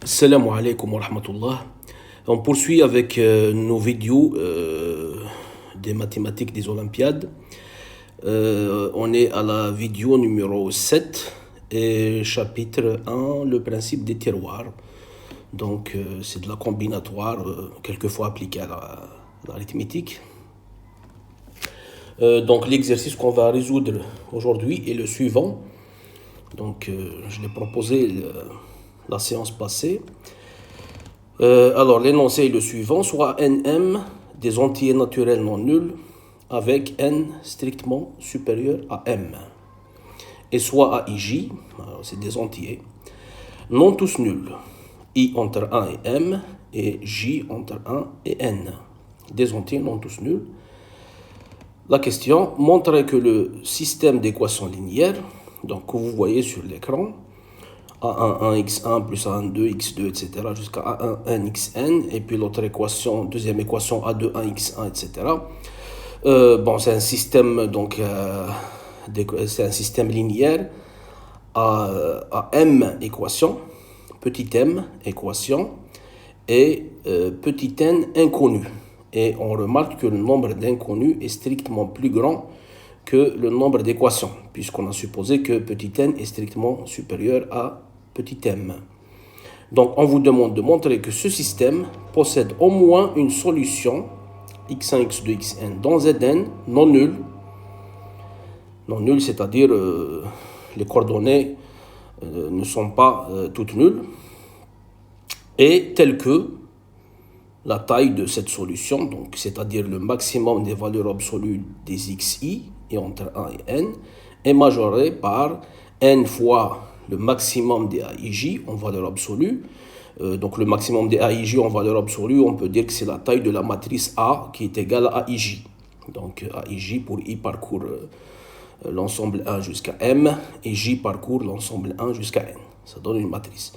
Salam alaikum wa rahmatullah. On poursuit avec nos vidéos des mathématiques des Olympiades. On est à la vidéo numéro 7 et chapitre 1, le principe des tiroirs. Donc c'est de la combinatoire, quelquefois appliquée à l'arithmétique. Donc l'exercice qu'on va résoudre aujourd'hui est le suivant. Donc je l'ai proposé la séance passée. Alors l'énoncé est le suivant, soit Nm des entiers naturels non nuls avec n strictement supérieur à m. Et soit AIJ, c'est des entiers, non tous nuls, I entre 1 et m et J entre 1 et n. Des entiers non tous nuls. La question montre que le système d'équations linéaires, donc que vous voyez sur l'écran, A1, 1x1 plus A1, 2x2, etc. jusqu'à A1, nxn, et puis l'autre équation, deuxième équation A2, 1x1, etc. C'est un système, donc, c'est un système linéaire à m équations, petit m équations, et petit n inconnu. Et on remarque que le nombre d'inconnus est strictement plus grand que le nombre d'équations, puisqu'on a supposé que petit n est strictement supérieur à petit m. Donc on vous demande de montrer que ce système possède au moins une solution x1, x2, xn dans Zn non nulle. Non nulle, c'est-à-dire les coordonnées ne sont pas toutes nulles, et telle que la taille de cette solution, donc c'est-à-dire le maximum des valeurs absolues des xi, et entre 1 et n, est majoré par n fois le maximum des AIJ en valeur absolue. Donc le maximum des AIJ en valeur absolue, on peut dire que c'est la taille de la matrice A qui est égale à AIJ. Donc AIJ pour I parcourt l'ensemble 1 jusqu'à M et J parcourt l'ensemble 1 jusqu'à N. Ça donne une matrice.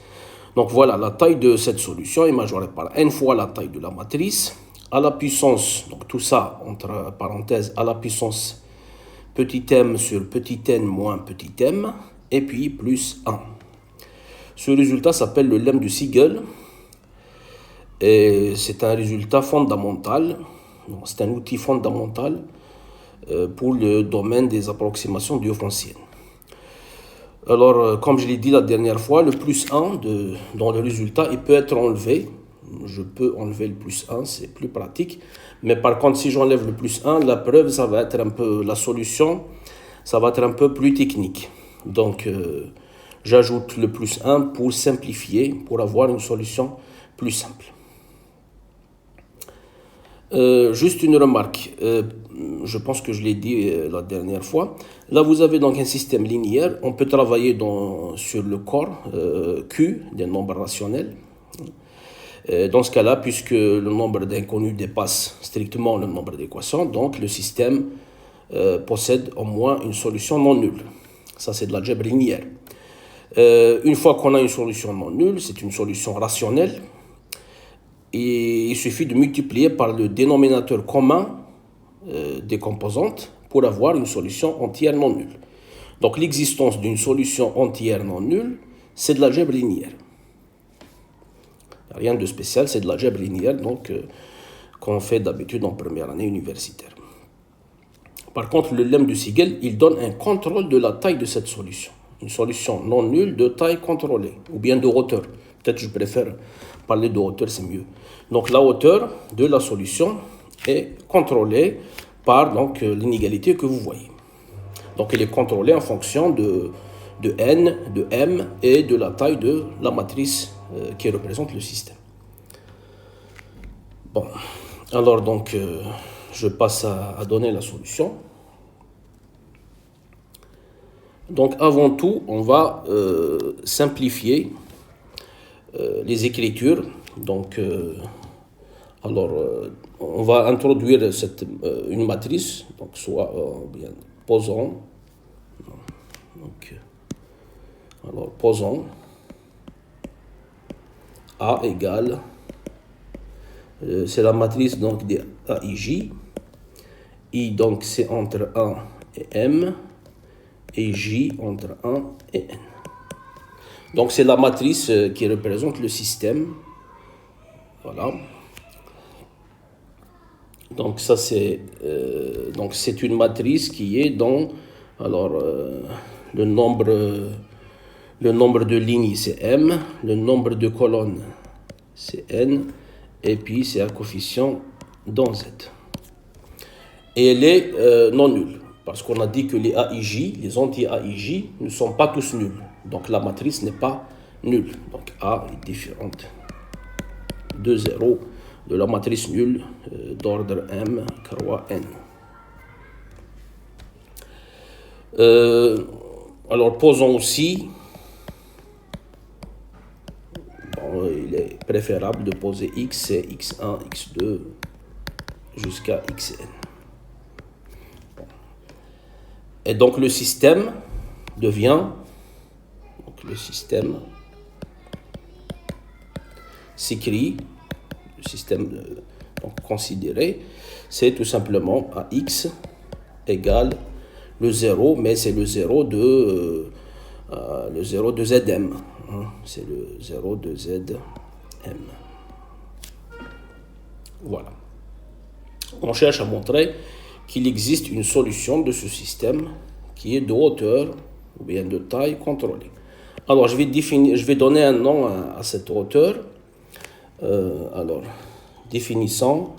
Donc voilà, la taille de cette solution est majorée par n fois la taille de la matrice à la puissance, donc tout ça entre parenthèses, à la puissance petit m sur petit n moins petit m, et puis plus 1. Ce résultat s'appelle le lemme de Siegel, et c'est un résultat fondamental, c'est un outil fondamental pour le domaine des approximations diophantiennes. Alors, comme je l'ai dit la dernière fois, le plus 1 dans le résultat, il peut être enlevé. Je peux enlever le plus 1, c'est plus pratique. Mais par contre, si j'enlève le plus 1, la preuve, ça va être un peu, la solution, ça va être un peu plus technique. Donc, j'ajoute le plus 1 pour simplifier, pour avoir une solution plus simple. Juste une remarque, je pense que je l'ai dit la dernière fois. Là, vous avez donc un système linéaire. On peut travailler sur le corps Q des nombres rationnels. Dans ce cas-là, puisque le nombre d'inconnus dépasse strictement le nombre d'équations, donc le système possède au moins une solution non nulle. Ça, c'est de l'algèbre linéaire. Une fois qu'on a une solution non nulle, c'est une solution rationnelle. Et il suffit de multiplier par le dénominateur commun des composantes pour avoir une solution entière non nulle. Donc l'existence d'une solution entière non nulle, c'est de l'algèbre linéaire. Rien de spécial, c'est de l'algèbre linéaire donc qu'on fait d'habitude en première année universitaire. Par contre, le lemme de Siegel, il donne un contrôle de la taille de cette solution. Une solution non nulle de taille contrôlée, ou bien de hauteur. Peut-être que je préfère parler de hauteur, c'est mieux. Donc la hauteur de la solution est contrôlée par l'inégalité que vous voyez. Donc elle est contrôlée en fonction de n, de m et de la taille de la matrice qui représente le système. Bon, alors donc je passe à donner la solution. Donc avant tout, on va simplifier les écritures. Donc on va introduire une matrice, donc soit bien posons. Donc, alors posons A égale, c'est la matrice donc des AIJ. I donc c'est entre 1 et M, et J entre 1 et N. Donc c'est la matrice qui représente le système. Voilà. Donc ça c'est une matrice qui est dans le nombre de lignes c'est m, le nombre de colonnes c'est n, et puis c'est un coefficient dans z. Et elle est non nulle, parce qu'on a dit que les AIJ, les anti-AIJ, ne sont pas tous nuls. Donc la matrice n'est pas nulle. Donc A est différente de 0 de la matrice nulle d'ordre M croix N. Alors posons aussi, il est préférable de poser x, c'est x1, x2 jusqu'à xn. Et donc le système devient, s'écrit, le système considéré, c'est tout simplement AX égale le 0, mais c'est le 0 de Zm. C'est le 0 de Zm. Voilà. On cherche à montrer qu'il existe une solution de ce système qui est de hauteur ou bien de taille contrôlée. Alors, je vais donner un nom à cette hauteur. Alors, définissons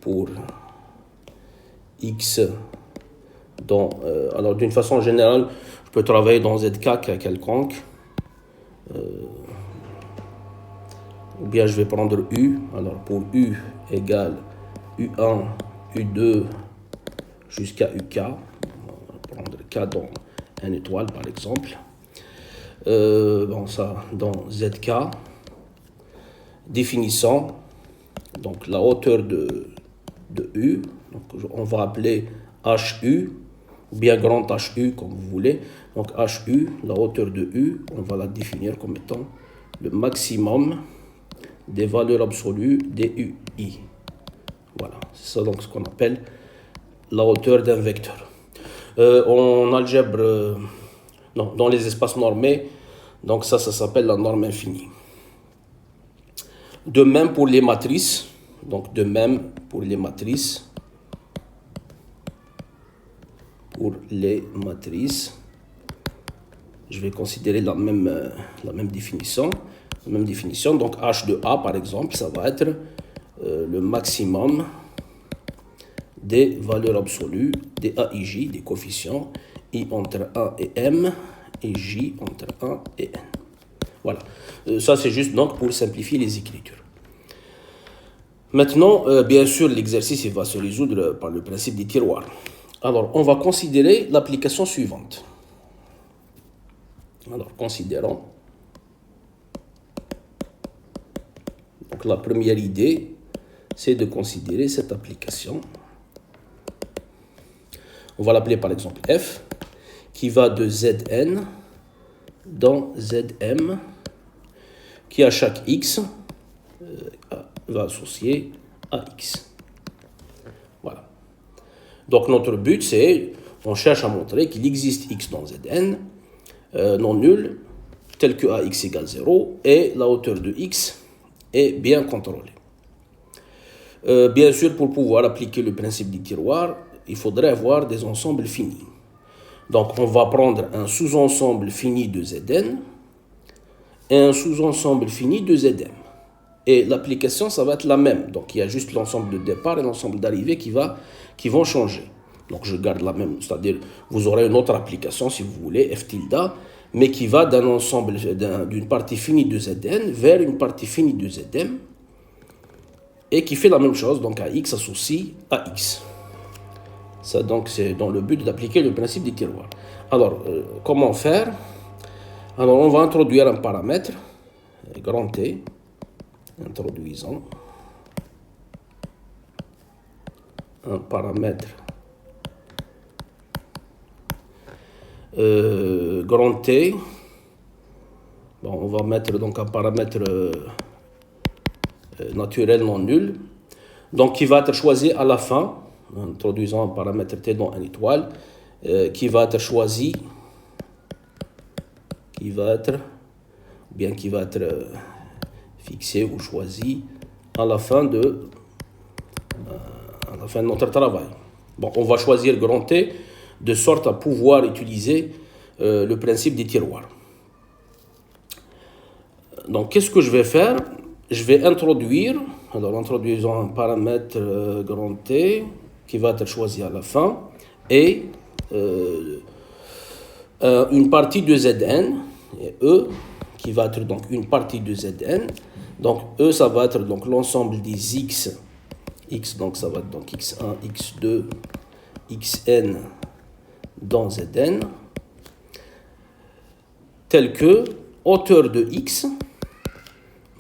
pour x alors d'une façon générale, je peux travailler dans zk quelconque. Ou bien je vais prendre u. Alors pour u égale u1, u2 jusqu'à uk. On va prendre k dans un étoile par exemple. Ça dans zk. Définissons donc la hauteur de u. Donc on va appeler hu, ou bien grand hu comme vous voulez. Donc hu, la hauteur de u, on va la définir comme étant le maximum des valeurs absolues des ui. Voilà, c'est ça donc ce qu'on appelle la hauteur d'un vecteur. En algèbre, dans les espaces normés, donc ça s'appelle la norme infinie. De même pour les matrices, je vais considérer la même définition. Donc H de A, par exemple, ça va être le maximum des valeurs absolues des AIJ, des coefficients, I entre 1 et M, et J entre 1 et N. Voilà. Ça, c'est juste donc pour simplifier les écritures. Maintenant, bien sûr, l'exercice va se résoudre par le principe des tiroirs. Alors, on va considérer l'application suivante. Alors, considérons. Donc, la première idée, c'est de considérer cette application. On va l'appeler par exemple f, qui va de Zn dans Zm, qui à chaque x va associer à x. Voilà. Donc notre but, c'est, on cherche à montrer qu'il existe x dans Zn, non nul, tel que ax égale 0, et la hauteur de x est bien contrôlée. Bien sûr, pour pouvoir appliquer le principe du tiroir, il faudrait avoir des ensembles finis. Donc on va prendre un sous-ensemble fini de Zn et un sous-ensemble fini de Zm. Et l'application, ça va être la même. Donc il y a juste l'ensemble de départ et l'ensemble d'arrivée qui vont changer. Donc je garde la même, c'est-à-dire vous aurez une autre application si vous voulez, f tilde, mais qui va d'un ensemble, d'une partie finie de Zn vers une partie finie de Zm, et qui fait la même chose, donc à x associe à x. Ça, donc, c'est dans le but d'appliquer le principe des tiroirs. Alors, comment faire? Alors, on va introduire un paramètre, grand T, introduisons un paramètre grand T. Bon, on va mettre donc un paramètre naturel non nul, donc qui va être choisi à la fin. Introduisons un paramètre t dans une étoile qui va être choisi qui va être, fixé ou choisi à la fin de notre travail. Bon, on va choisir grand T de sorte à pouvoir utiliser le principe des tiroirs. Donc, qu'est-ce que je vais faire? Je vais introduire, alors introduisons un paramètre grand T qui va être choisi à la fin et une partie de Zn et E qui va être donc une partie de Zn. Donc E ça va être donc l'ensemble des x, donc ça va être donc x1, x2, xn dans Zn, tel que hauteur de x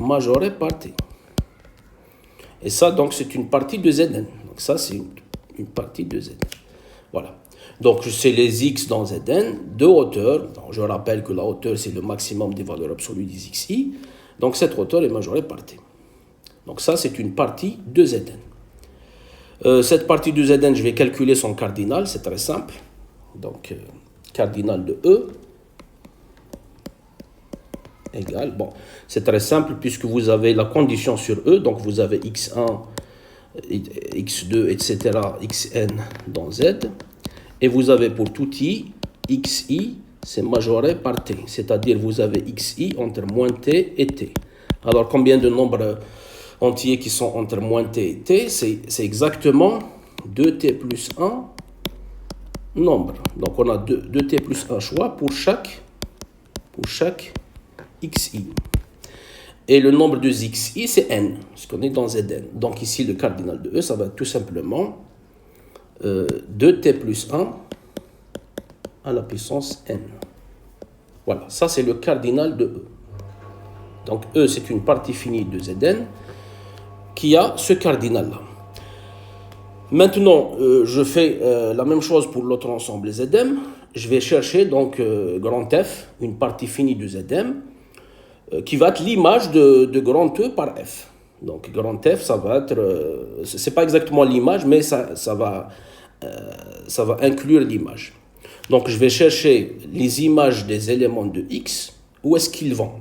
majoré par t. Et ça donc c'est une partie de Zn. Donc ça c'est une partie de Zn. Voilà. Donc, c'est les x dans Zn de hauteur. Donc, je rappelle que la hauteur, c'est le maximum des valeurs absolues des xi. Donc, cette hauteur est majorée par t. Donc, ça, c'est une partie de Zn. Cette partie de Zn, je vais calculer son cardinal. C'est très simple. Donc, cardinal de E égale... Bon, c'est très simple puisque vous avez la condition sur E. Donc, vous avez x1, x2, etc., xn dans Z. Et vous avez pour tout i, xi, c'est majoré par t. C'est-à-dire vous avez xi entre moins t et t. Alors combien de nombres entiers qui sont entre moins t et t? C'est exactement 2t plus 1 nombre. Donc on a 2t plus 1 choix pour chaque xi. Et le nombre de xi, c'est n, parce qu'on est dans Zn. Donc ici, le cardinal de E, ça va être tout simplement 2t plus 1 à la puissance n. Voilà, ça c'est le cardinal de E. Donc E c'est une partie finie de Zn qui a ce cardinal-là. Maintenant, je fais la même chose pour l'autre ensemble Zm. Je vais chercher donc grand F, une partie finie de Zm, qui va être l'image de grand E par F. Donc grand F, ça va être, c'est pas exactement l'image, mais ça va inclure l'image. Donc je vais chercher les images des éléments de X, où est-ce qu'ils vont?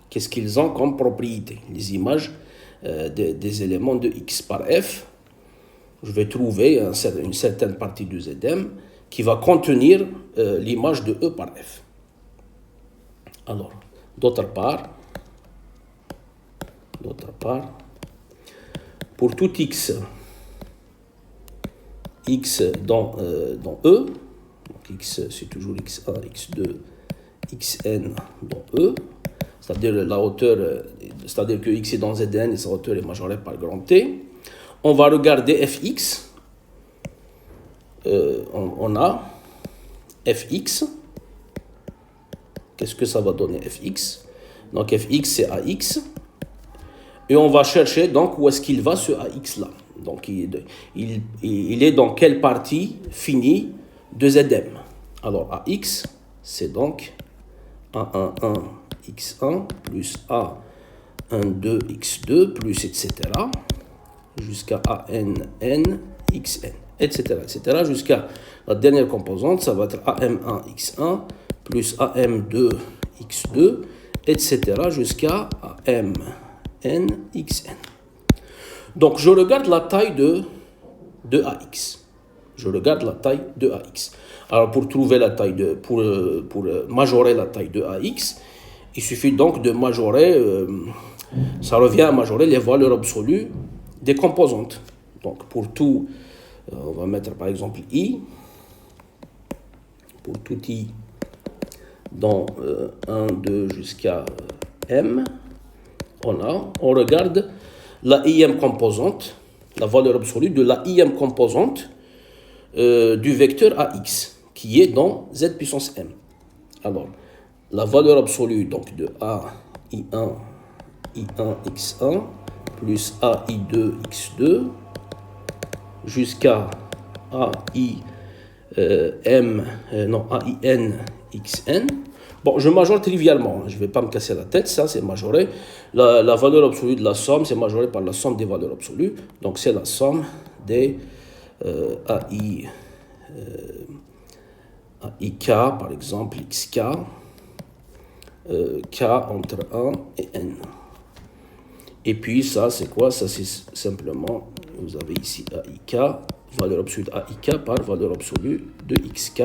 Qu'est-ce qu'ils ont comme propriété? Les images des éléments de X par F. Je vais trouver une certaine partie de Zm qui va contenir l'image de E par F. Alors, d'autre part, pour tout X dans E, donc X c'est toujours X1, X2, Xn dans E, c'est-à-dire la hauteur, c'est-à-dire que X est dans Zn et sa hauteur est majorée par grand T. On va regarder Fx, on a Fx, qu'est-ce que ça va donner Fx? Donc Fx c'est Ax, et on va chercher donc où est-ce qu'il va ce Ax là. Donc il est dans quelle partie finie de Zm? Alors Ax c'est donc A11 x1 plus A12 x2 plus etc. jusqu'à ANN xn, etc. jusqu'à la dernière composante, ça va être AM1 x1 plus AM2 x2, etc. jusqu'à AMN xn. Donc je regarde la taille de AX. Je regarde la taille de AX. Alors pour trouver la taille pour majorer la taille de AX, il suffit donc de majorer, ça revient à majorer les valeurs absolues des composantes. Donc pour tout, on va mettre par exemple I, pour tout I dans 1, 2 jusqu'à M, on regarde la ième composante, la valeur absolue de la ième composante du vecteur AX, qui est dans Z puissance M. Alors, la valeur absolue donc de AI1, I1x1 plus AI2 x2 jusqu'à AIN xn. Bon, je majore trivialement, je ne vais pas me casser la tête, ça c'est majoré. La valeur absolue de la somme, c'est majoré par la somme des valeurs absolues. Donc c'est la somme des AIK, par exemple, XK, K entre 1 et N. Et puis ça, c'est quoi? Ça, c'est simplement, vous avez ici AIK, valeur absolue de AIK par valeur absolue de XK,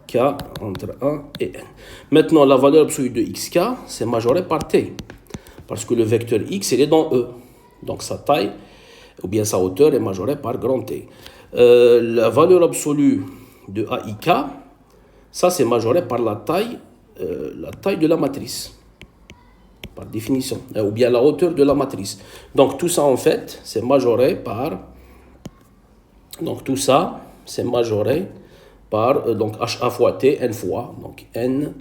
K entre 1 et N. Maintenant, la valeur absolue de XK, c'est majoré par T, parce que le vecteur X, il est dans E. Donc sa taille, ou bien sa hauteur, est majorée par grand T. La valeur absolue de AIK, ça, c'est majoré par la taille de la matrice, par définition, ou bien la hauteur de la matrice. Donc tout ça, en fait, c'est majoré par... Donc tout ça, c'est majoré par donc HA fois T, N fois, donc N,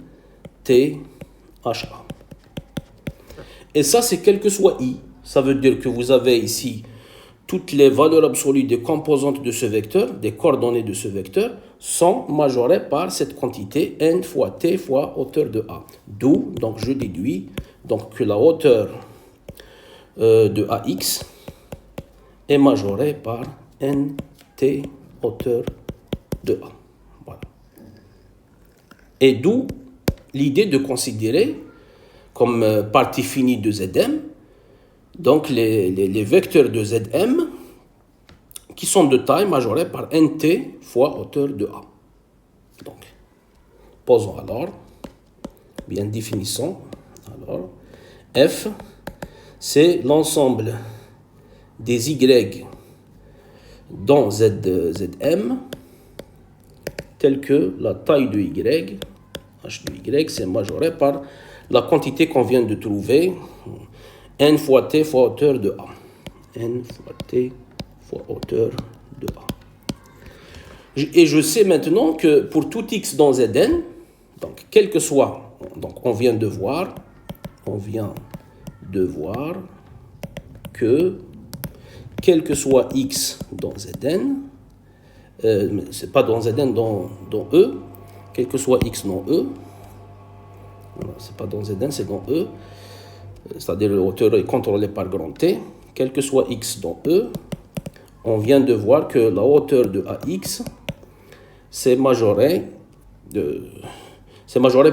T, HA. Et ça, c'est quel que soit I. Ça veut dire que vous avez ici toutes les valeurs absolues des composantes de ce vecteur, des coordonnées de ce vecteur, sont majorées par cette quantité N fois T fois hauteur de A. D'où, donc je déduis donc, que la hauteur de AX est majorée par NT hauteur de A. Voilà. Et d'où l'idée de considérer comme partie finie de Zm, donc les vecteurs de Zm qui sont de taille majorée par Nt fois hauteur de A. Donc, posons alors, bien définissons. Alors, F, c'est l'ensemble des Y dans Zm, tel que la taille de Y, H de Y, c'est majoré par la quantité qu'on vient de trouver, N fois T fois hauteur de A. N fois T fois hauteur de A. Et je sais maintenant que pour tout X dans Zn, donc quel que soit, donc on vient de voir que quel que soit X dans Zn, c'est pas dans Zn, dans E, quel que soit X dans E, voilà, c'est pas dans Zn, c'est dans E, c'est-à-dire la hauteur est contrôlée par grand T, quel que soit X dans E, on vient de voir que la hauteur de AX, c'est majoré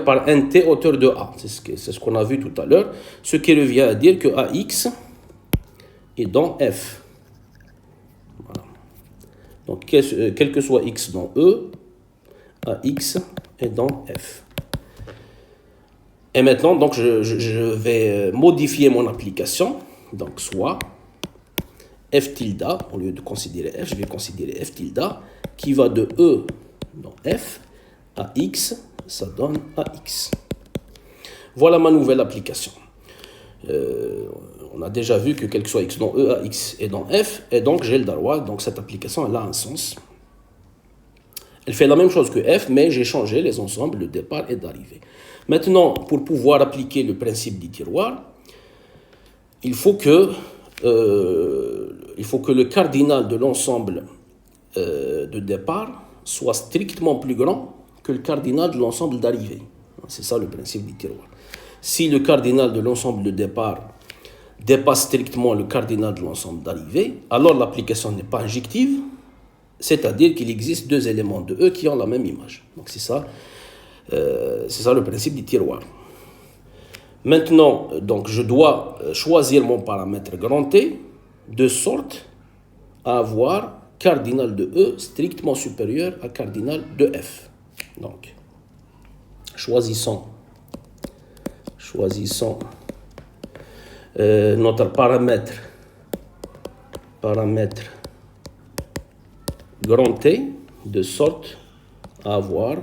par NT hauteur de A. C'est ce qu'on a vu tout à l'heure, ce qui revient à dire que AX est dans F. Voilà. Donc, quel que soit X dans E, AX est dans F. Et maintenant, donc, je vais modifier mon application. Donc, soit F tilde, au lieu de considérer F, je vais considérer F tilde, qui va de E dans F à X, ça donne AX. Voilà ma nouvelle application. On a déjà vu que quel que soit X dans E, AX est dans F, et donc j'ai le droit, donc cette application, elle a un sens. Elle fait la même chose que F, mais j'ai changé les ensembles de départ et d'arrivée. Maintenant, pour pouvoir appliquer le principe du tiroir, il faut que le cardinal de l'ensemble de départ soit strictement plus grand que le cardinal de l'ensemble d'arrivée. C'est ça le principe du tiroir. Si le cardinal de l'ensemble de départ dépasse strictement le cardinal de l'ensemble d'arrivée, alors l'application n'est pas injective, c'est-à-dire qu'il existe deux éléments de E qui ont la même image. Donc c'est ça le principe du tiroir. Maintenant, donc, je dois choisir mon paramètre grand T de sorte à avoir cardinal de E strictement supérieur à cardinal de F. Donc, choisissons notre paramètre grand T de sorte à avoir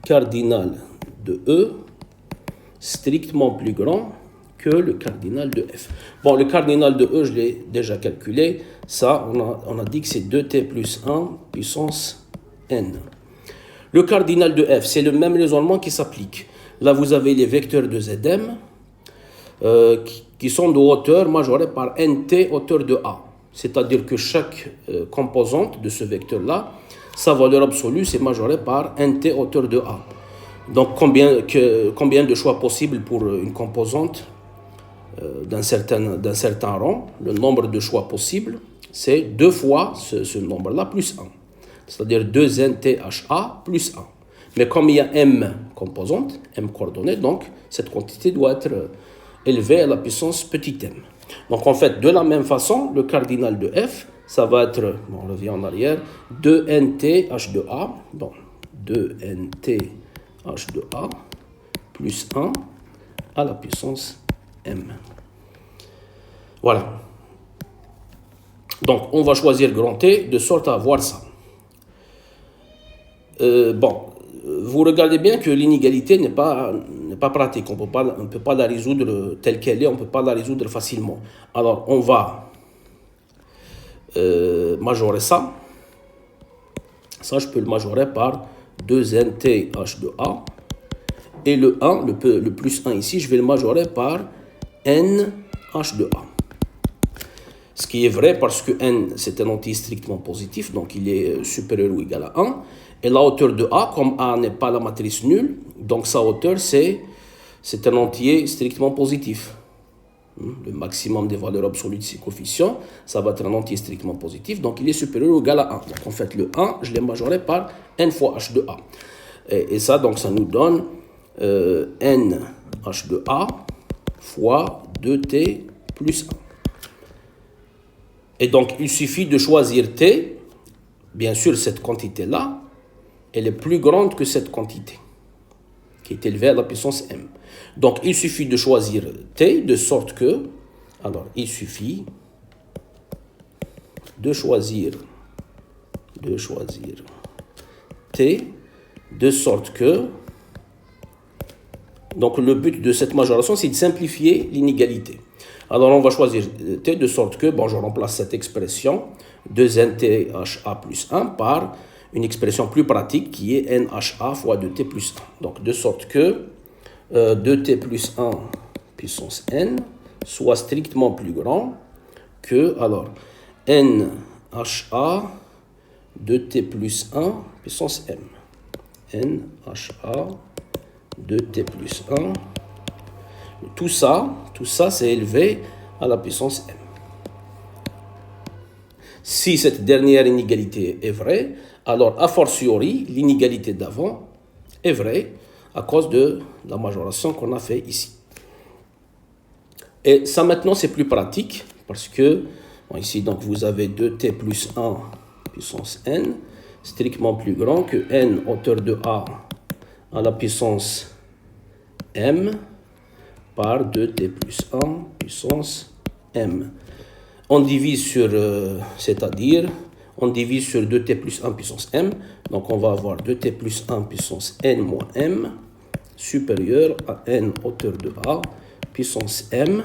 cardinal de E strictement plus grand que le cardinal de F. Bon, le cardinal de E, je l'ai déjà calculé. Ça, on a dit que c'est 2t plus 1 puissance n. Le cardinal de F, c'est le même raisonnement qui s'applique. Là, vous avez les vecteurs de Zm qui sont de hauteur majorée par nt hauteur de A. C'est-à-dire que chaque composante de ce vecteur-là, sa valeur absolue, c'est majoré par nt hauteur de A. Donc, combien de choix possibles pour une composante d'un certain rang? Le nombre de choix possibles, c'est 2 fois ce nombre-là plus 1. C'est-à-dire 2nTHA plus 1. Mais comme il y a m composantes, m coordonnées, donc cette quantité doit être élevée à la puissance petit m. Donc en fait, de la même façon, le cardinal de f, ça va être, bon, on revient en arrière, 2nt h de a, donc 2nt h de a plus 1 à la puissance m. Voilà. Donc on va choisir grand T de sorte à avoir ça. Vous regardez bien que l'inégalité n'est pas pratique. On ne peut pas la résoudre telle qu'elle est, on ne peut pas la résoudre facilement. Alors, on va majorer ça. Ça, je peux le majorer par 2nt h de a. Et le 1, le plus 1 ici, je vais le majorer par n h de a. Ce qui est vrai parce que n, c'est un entier strictement positif, donc il est supérieur ou égal à 1. Et la hauteur de a, comme a n'est pas la matrice nulle, donc sa hauteur, c'est un entier strictement positif. Le maximum des valeurs absolues de ces coefficients, ça va être un entier strictement positif, donc il est supérieur ou égal à 1. Donc en fait, le 1, je l'ai majoré par n fois h de a. Et ça, donc, ça nous donne n h de a fois 2t plus 1. Et donc, il suffit de choisir t. Bien sûr, cette quantité-là, elle est plus grande que cette quantité, qui est élevée à la puissance m. Donc, il suffit de choisir t de sorte que, alors, il suffit de choisir t de sorte que, donc le but de cette majoration, c'est de simplifier l'inégalité. Alors, on va choisir t de sorte que, bon, je remplace cette expression 2ntha plus 1 par une expression plus pratique qui est nha fois 2t plus 1. Donc, de sorte que 2t plus 1 puissance n soit strictement plus grand que, alors, nha 2t plus 1 puissance m. nha 2t plus 1. Tout ça, c'est élevé à la puissance m. Si cette dernière inégalité est vraie, alors a fortiori, l'inégalité d'avant est vraie à cause de la majoration qu'on a fait ici. Et ça maintenant, c'est plus pratique parce que, bon, ici, donc, vous avez 2t plus 1 puissance n, strictement plus grand que n hauteur de a à la puissance m par 2t plus 1 puissance m. On divise sur, c'est-à-dire, on divise sur 2t plus 1 puissance m. Donc, on va avoir 2t plus 1 puissance n moins m supérieur à n hauteur de a puissance m.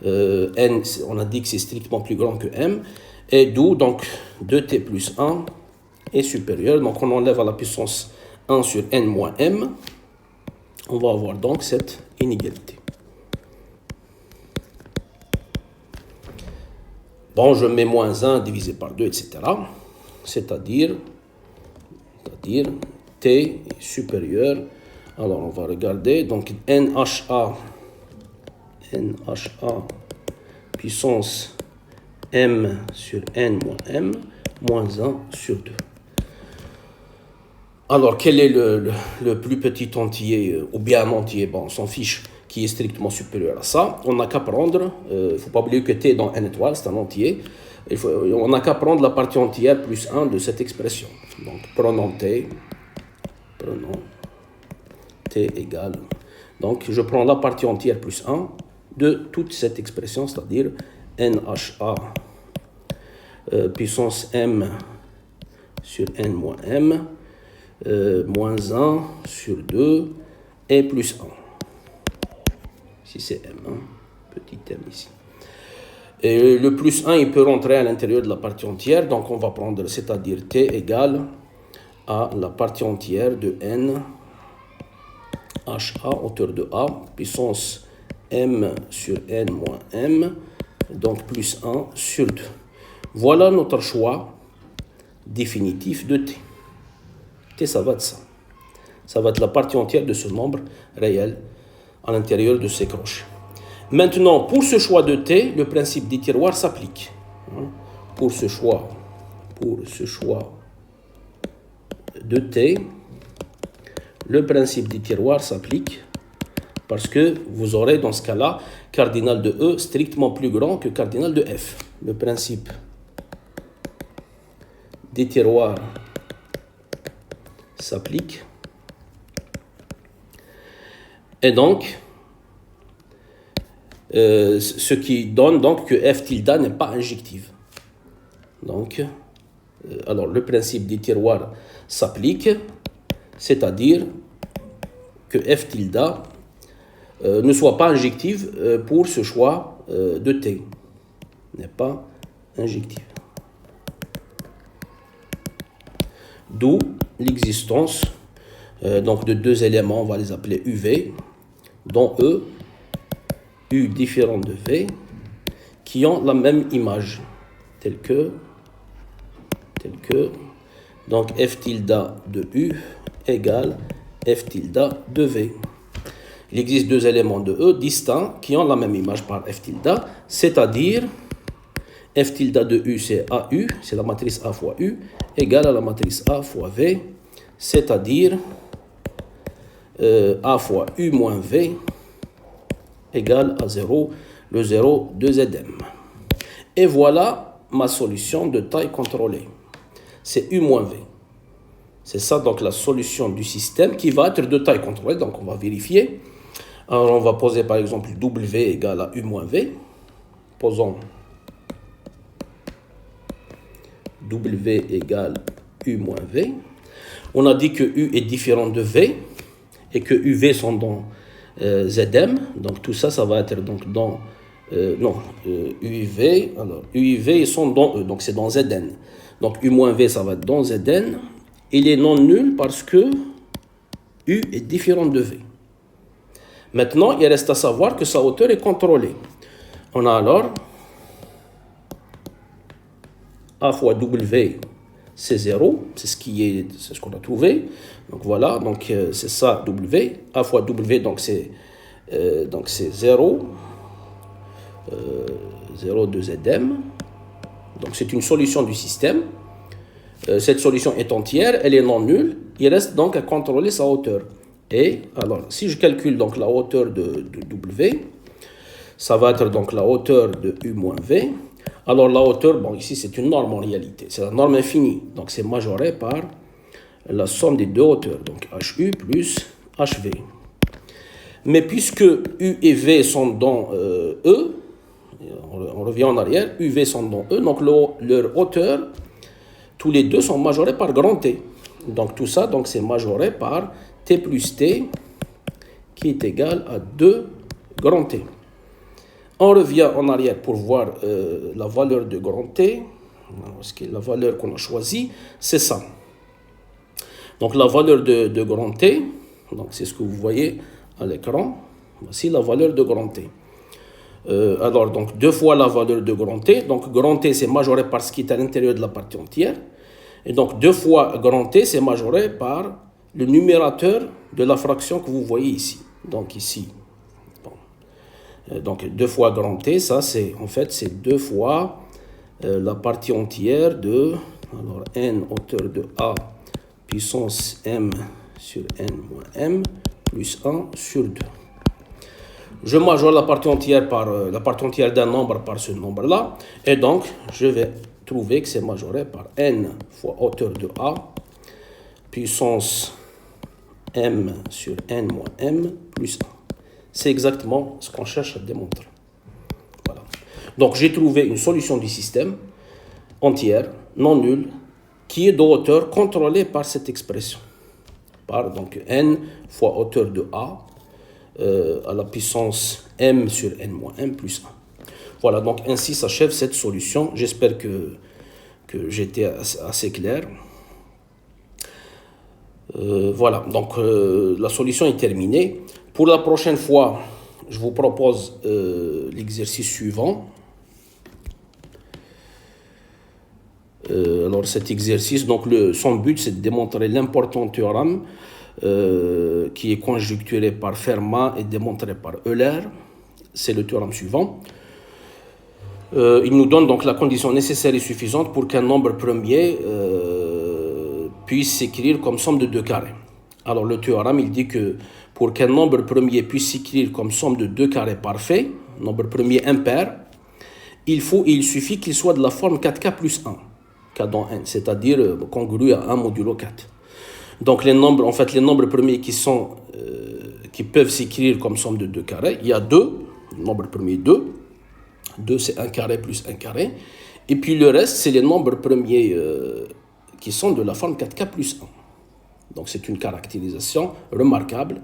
N, on a dit que c'est strictement plus grand que m. Et d'où, donc, 2t plus 1 est supérieur. Donc, on enlève à la puissance 1 sur n moins m. On va avoir donc cette inégalité. Bon, je mets moins 1 divisé par 2, etc. C'est-à-dire t est supérieur. Alors, on va regarder. Donc, nha puissance m sur n moins m moins 1 sur 2. Alors, quel est le plus petit entier, ou bien un entier, bon, on s'en fiche, qui est strictement supérieur à ça? On n'a qu'à prendre, il ne faut pas oublier que t dans n étoile, c'est un entier, on n'a qu'à prendre la partie entière plus 1 de cette expression. Donc, prenons t égale, donc je prends la partie entière plus 1 de toute cette expression, c'est-à-dire nha puissance m sur n moins m, moins 1 sur 2 et plus 1. Ici c'est m, hein, petit m ici. Et le plus 1, il peut rentrer à l'intérieur de la partie entière, donc on va prendre, c'est-à-dire t égale à la partie entière de n ha hauteur de a puissance m sur n moins m, donc plus 1 sur 2. Voilà notre choix définitif de t. T, ça va être ça. Ça va être la partie entière de ce nombre réel à l'intérieur de ces crochets. Maintenant, pour ce choix de t, le principe des tiroirs s'applique. Pour ce choix de t, le principe des tiroirs s'applique parce que vous aurez dans ce cas-là cardinal de E strictement plus grand que cardinal de F. Le principe des tiroirs s'applique. Et donc, ce qui donne donc que F tilde n'est pas injective. Donc, alors le principe des tiroirs s'applique, c'est-à-dire que F tilde ne soit pas injective pour ce choix de T. N'est pas injective. D'où l'existence donc de deux éléments, on va les appeler UV, dont E, U différent de V, qui ont la même image, telle que donc F tilde de U égale F tilde de V. Il existe deux éléments de E distincts qui ont la même image par F tilde, c'est-à-dire F tilde de U c'est AU, c'est la matrice A fois U, égale à la matrice A fois V, c'est-à-dire A fois U moins V égale à 0, le 0 de Zm. Et voilà ma solution de taille contrôlée. C'est U moins V. C'est ça donc la solution du système qui va être de taille contrôlée, donc on va vérifier. Alors on va poser par exemple W égale à U moins V. Posons W égale U moins V. On a dit que U est différent de V et que UV sont dans Zm. Donc tout ça, ça va être donc dans UV. Alors UV ils sont dans E, donc c'est dans Zn. Donc U moins V, ça va être dans Zn. Il est non nul parce que U est différent de V. Maintenant, il reste à savoir que sa hauteur est contrôlée. On a alors A fois W, c'est 0, c'est ce qu'on a trouvé. Donc voilà, donc c'est ça W. A fois W, donc c'est 0, 0 de Zm. Donc c'est une solution du système. Cette solution est entière, elle est non nulle. Il reste donc à contrôler sa hauteur. Et alors, si je calcule donc la hauteur de W, ça va être donc la hauteur de U moins V. Alors la hauteur, bon ici c'est une norme en réalité, c'est la norme infinie. Donc c'est majoré par la somme des deux hauteurs, donc HU plus HV. Mais puisque U et V sont dans E, on revient en arrière, UV sont dans E, donc leur hauteur, tous les deux sont majorés par grand T. Donc tout ça, donc c'est majoré par T plus T, qui est égal à 2 grand T. On revient en arrière pour voir la valeur de grand T. Parce que la valeur qu'on a choisie, c'est ça. Donc la valeur de grand T, donc c'est ce que vous voyez à l'écran. Voici la valeur de grand T. Alors donc 2 fois la valeur de grand T. Donc grand T c'est majoré par ce qui est à l'intérieur de la partie entière. Et donc 2 fois grand T c'est majoré par le numérateur de la fraction que vous voyez ici. Donc ici. Bon. Donc 2 fois grand T, ça c'est en fait c'est 2 fois la partie entière de alors n hauteur de A puissance m sur n moins m plus 1 sur 2. Je majore la partie entière par la partie entière d'un nombre par ce nombre-là, et donc je vais trouver que c'est majoré par n fois hauteur de A puissance m sur n moins m plus 1. C'est exactement ce qu'on cherche à démontrer. Voilà. Donc j'ai trouvé une solution du système entière, non nulle, qui est de hauteur contrôlée par cette expression. Par donc n fois hauteur de A à la puissance m sur n moins m plus 1. Voilà, donc ainsi s'achève cette solution. J'espère que j'étais assez clair. Voilà, donc la solution est terminée. Pour la prochaine fois, je vous propose l'exercice suivant. Alors cet exercice, donc son but c'est de démontrer l'important théorème qui est conjecturé par Fermat et démontré par Euler. C'est le théorème suivant. Il nous donne donc la condition nécessaire et suffisante pour qu'un nombre premier puisse s'écrire comme somme de deux carrés. Alors le théorème, il dit que pour qu'un nombre premier puisse s'écrire comme somme de deux carrés parfaits, nombre premier impair, il suffit qu'il soit de la forme 4k plus 1, k dans n, c'est-à-dire congru à 1 modulo 4. Donc les nombres premiers qui peuvent s'écrire comme somme de deux carrés, il y a deux, le nombre premier 2, 2 c'est 1 carré plus 1 carré, et puis le reste c'est les nombres premiers qui sont de la forme 4k plus 1. Donc c'est une caractérisation remarquable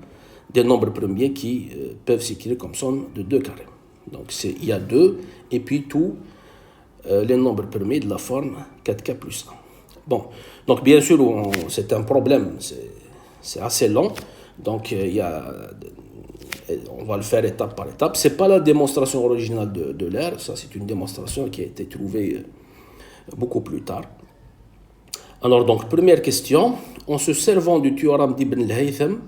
des nombres premiers qui peuvent s'écrire comme somme de deux carrés. Donc il y a 2 et puis tous les nombres premiers de la forme 4k plus 1. Bon, donc bien sûr c'est un problème, c'est assez long, donc on va le faire étape par étape. Ce n'est pas la démonstration originale de l'air, ça c'est une démonstration qui a été trouvée beaucoup plus tard. Alors donc première question, en se servant du théorème d'Ibn al-Haytham,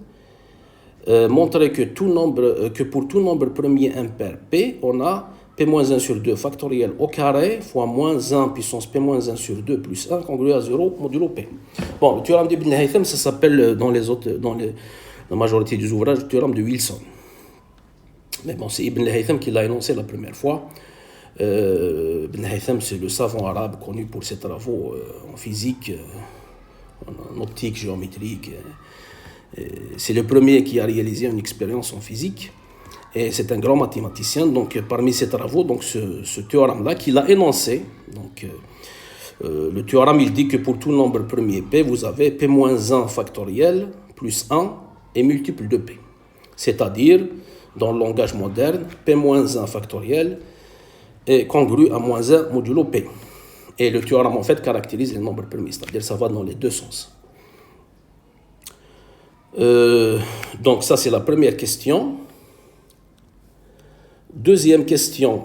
montrer que pour tout nombre premier impair P, on a P-1 sur 2 factoriel au carré fois moins 1 puissance P-1 sur 2 plus 1 congru à 0 modulo P. Bon, le théorème d'Ibn al-Haytham, ça s'appelle dans la majorité des ouvrages le théorème de Wilson. Mais bon, c'est Ibn al-Haytham qui l'a énoncé la première fois. Ibn al-Haytham, c'est le savant arabe connu pour ses travaux en physique, en optique, géométrique. C'est le premier qui a réalisé une expérience en physique. Et c'est un grand mathématicien. Donc, parmi ses travaux, donc, ce théorème-là qu'il a énoncé, donc, le théorème, il dit que pour tout nombre premier P, vous avez P-1 factoriel plus 1 et multiple de P. C'est-à-dire, dans le langage moderne, P-1 factoriel est congru à moins 1 modulo P. Et le théorème, en fait, caractérise les nombres premiers, c'est-à-dire ça va dans les deux sens. Donc, ça, c'est la première question. Deuxième question,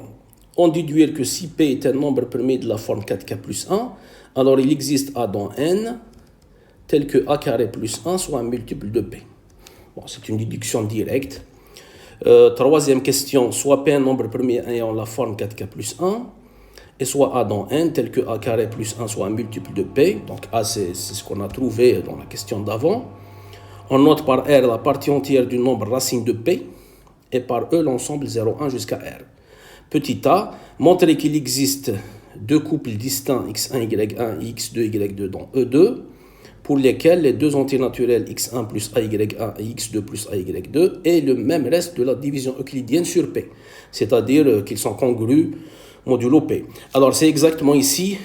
on déduire que si P est un nombre premier de la forme 4k plus 1, alors il existe A dans n, tel que A carré plus 1 soit un multiple de P. Bon, c'est une déduction directe. Troisième question, soit P un nombre premier ayant la forme 4k plus 1, et soit A dans n, tel que A carré plus 1 soit un multiple de P. Donc A, c'est ce qu'on a trouvé dans la question d'avant. On note par R la partie entière du nombre racine de P, et par E l'ensemble 0,1 jusqu'à R. Petit a, montrer qu'il existe deux couples distincts x1, y1 et x2, y2 dans E2, pour lesquels les deux entiers naturels x1 plus ay1 et x2 plus ay2 est le même reste de la division euclidienne sur P, c'est-à-dire qu'ils sont congrus modulo P. Alors c'est exactement ici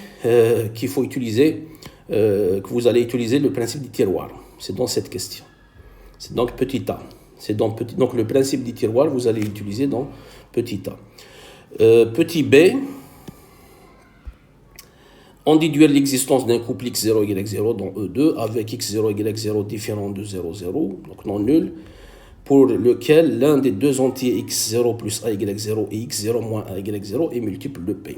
qu'il faut utiliser, que vous allez utiliser le principe du tiroir. C'est dans cette question. C'est donc petit a. Donc le principe du tiroir, vous allez l'utiliser dans petit a. Petit b, on déduit l'existence d'un couple x0, y0 dans E2 avec x0, y0 différent de 0, 0, donc non nul, pour lequel l'un des deux entiers x0 plus ay0 et x0 moins ay0 est multiple de P.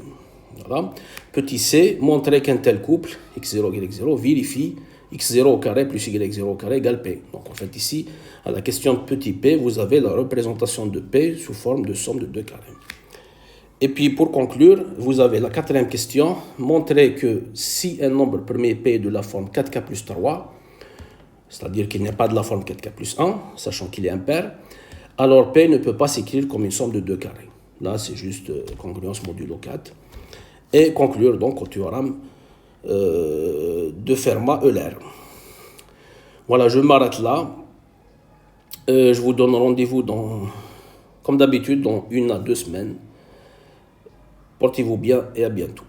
Voilà. Petit c, montrer qu'un tel couple, x0, y0, vérifie x0 au carré plus y0 au carré égale P. Donc en fait ici, à la question de petit p, vous avez la représentation de P sous forme de somme de deux carrés. Et puis pour conclure, vous avez la quatrième question, montrer que si un nombre premier P est de la forme 4k plus 3, c'est-à-dire qu'il n'est pas de la forme 4k plus 1, sachant qu'il est impair, alors P ne peut pas s'écrire comme une somme de deux carrés. Là, c'est juste congruence modulo 4. Et conclure donc au théorème de Fermat-Euler. Voilà, je m'arrête là. Je vous donne rendez-vous comme d'habitude dans 1 à 2 semaines. Portez-vous bien et à bientôt.